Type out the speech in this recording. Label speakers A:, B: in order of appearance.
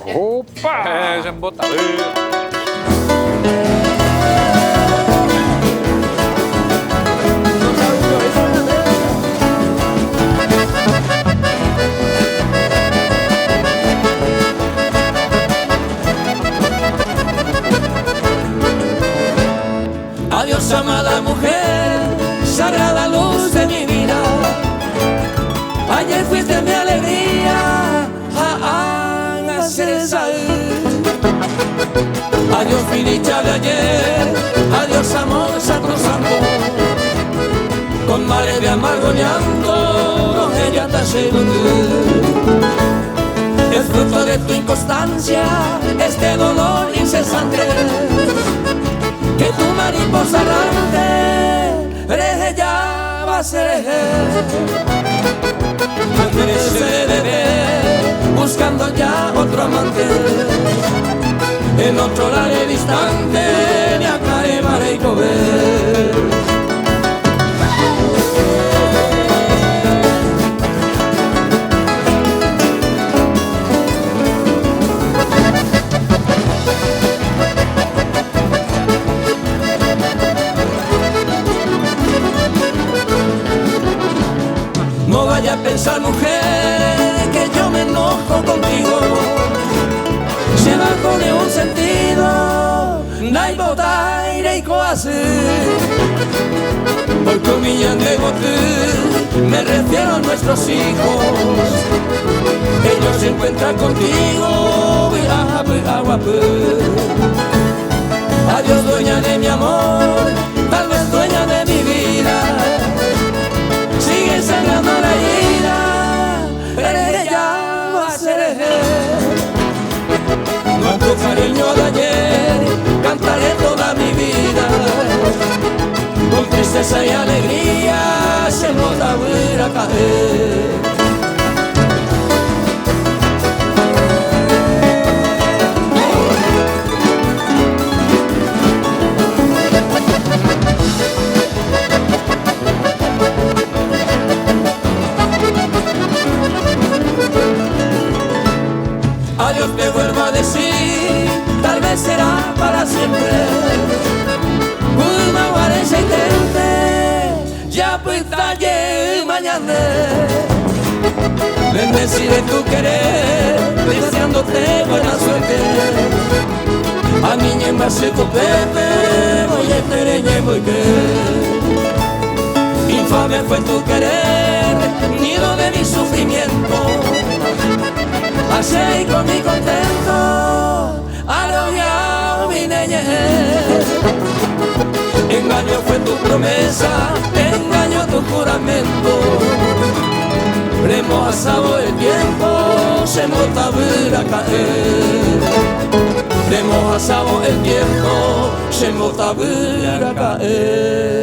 A: Opa!
B: Se embota.
C: Adiós, amada mujer, sagrada luz de mi vida. Ayer fuiste mi alegría, adiós mi dicha de ayer, adiós amor sacrosanto. Con mares de amargo llanto, ella te llevo tú. Es fruto de tu inconstancia, este dolor incesante, que tu mariposa errante ya va a ser. Mantenerse de buscando ya otro amante, en otro horario distante, de acá de Mare y Cover. No vaya a pensar, mujer, que yo me enojo contigo. Se bajo de un sentido, dai botaire y coase. Porque humillan de bote, me refiero a nuestros hijos. Ellos se encuentran contigo, adiós dueña de mi amor, tal vez dueña de mi vida. Sigue sangrando la herida, pero ella va a ser. Nuestro cariño de ayer cantaré toda mi vida. Con tristeza y alegría se nota volver a caer. Adiós te vuelvo a decir, tal vez será para siempre. Una guardia intente, ya pues talle mañana. Bendeciré tu querer, deseándote buena suerte. A niña en base tu pepe, voy a tereñe muy que. Infame fue tu querer, nido de mi sufrimiento. Así con mi contento, arrollado mi niñez. Engaño fue tu promesa, engaño tu juramento. Remojado el tiempo, se nota volver a caer. Remojado el tiempo, se nota volver a caer.